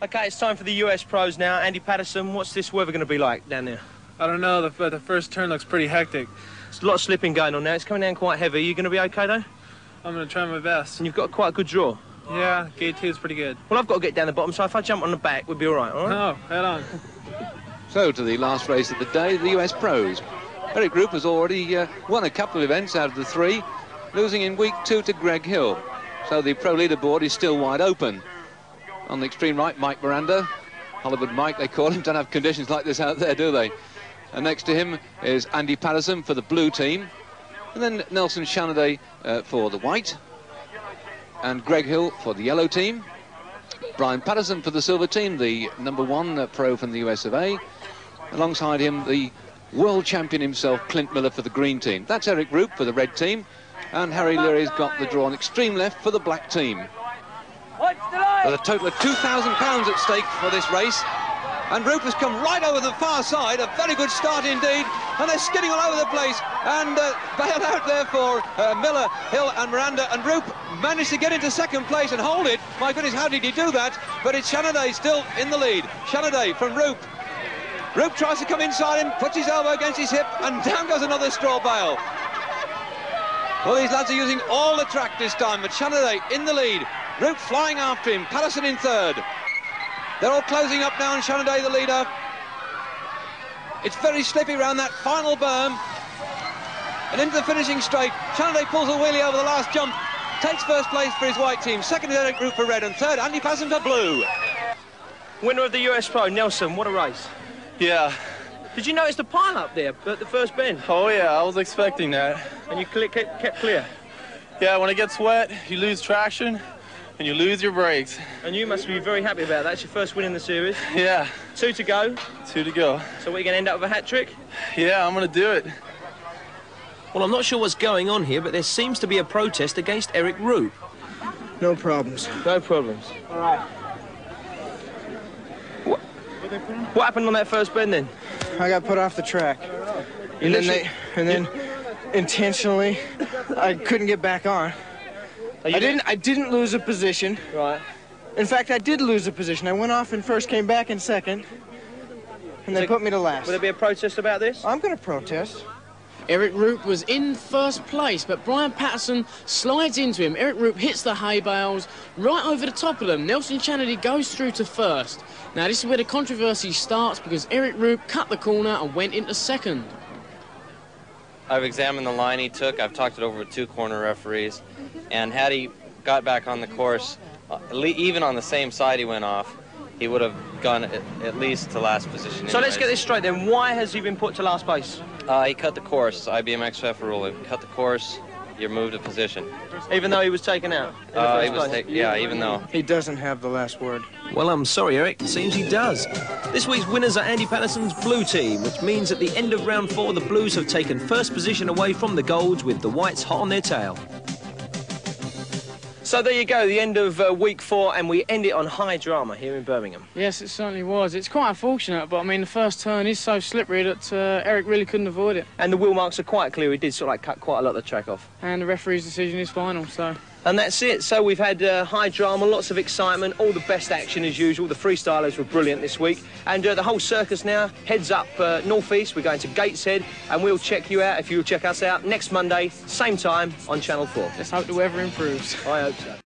Okay, it's time for the US Pros now. Andy Patterson, what's this weather going to be like down there? I don't know, the first turn looks pretty hectic. There's a lot of slipping going on now. It's coming down quite heavy. Are you going to be okay, though? I'm going to try my best. And you've got quite a good draw. Yeah, gate 2 is pretty good. Well, I've got to get down the bottom, so if I jump on the back, we'll be all right, all right? Oh, head on. So, to the last race of the day, the US Pros. Eric Roop has already won a couple of events out of the 3, losing in week 2 to Greg Hill. So the pro leaderboard is still wide open. On the extreme right, Mike Miranda. Hollywood Mike, they call him. Don't have conditions like this out there, do they? And next to him is Andy Patterson for the blue team. And then Nelson Shanaday for the white. And Greg Hill for the yellow team. Brian Patterson for the silver team, the #1 pro from the US of A. Alongside him, the world champion himself, Clint Miller, for the green team. That's Eric Roop for the red team. And Harry Leary's got the draw on extreme left for the black team. With a total of £2,000 at stake for this race. And Roop has come right over the far side. A very good start indeed. And they're skidding all over the place. And bailed out there for Miller, Hill and Miranda. And Roop managed to get into second place and hold it. My goodness, how did he do that? But it's Shanaday still in the lead. Shanaday from Roop. Roop tries to come inside him, puts his elbow against his hip, and down goes another straw bale. Well, these lads are using all the track this time, but Shanaday in the lead. Roop flying after him, Patterson in third. They're all closing up now, and Shanaday the leader. It's very slippy around that final berm. And into the finishing straight. Shanaday pulls a wheelie over the last jump. Takes first place for his white team. Second is Eric Roop for red, and third, Andy Patterson for blue. Winner of the US Pro, Nelson, what a race. Yeah. Did you notice the pile up there at the first bend? Oh, yeah, I was expecting that. And you kept clear? Yeah, when it gets wet, you lose traction and you lose your brakes. And you must be very happy about that. It's your first win in the series. Yeah. 2 to go. 2 to go. So what, are you going to end up with a hat trick? Yeah, I'm going to do it. Well, I'm not sure what's going on here, but there seems to be a protest against Eric Roop. No problems. No problems. All right. What happened on that first bend then? I got put off the track. And then intentionally, I couldn't get back on. I didn't lose a position. Right. In fact, I did lose a position. I went off in first, came back in second, and they put me to last. Will there be a protest about this? I'm going to protest. Eric Roop was in first place, but Brian Patterson slides into him. Eric Roop hits the hay bales right over the top of them. Nelson Shanaday goes through to first. Now, this is where the controversy starts because Eric Roop cut the corner and went into second. I've examined the line he took. I've talked it over with 2 corner referees. And had he got back on the course, even on the same side he went off, he would have gone at least to last position. So let's get this straight then. Why has he been put to last place? He cut the course. IBMX FF rule. If you cut the course, you're moved a position. Even though he was taken out? Yeah, even though. He doesn't have the last word. Well, I'm sorry, Eric. It seems he does. This week's winners are Andy Patterson's blue team, which means at the end of round 4, the Blues have taken first position away from the Golds with the Whites hot on their tail. So there you go, the end of week 4, and we end it on high drama here in Birmingham. Yes, it certainly was. It's quite unfortunate, but I mean, the first turn is so slippery that Eric really couldn't avoid it. And the wheel marks are quite clear. He did sort of like cut quite a lot of the track off. And the referee's decision is final, so... And that's it. So we've had high drama, lots of excitement, all the best action as usual. The freestylers were brilliant this week. And the whole circus now heads up northeast. We're going to Gateshead, and we'll check you out if you'll check us out next Monday, same time on Channel 4. Let's hope the weather improves. I hope so.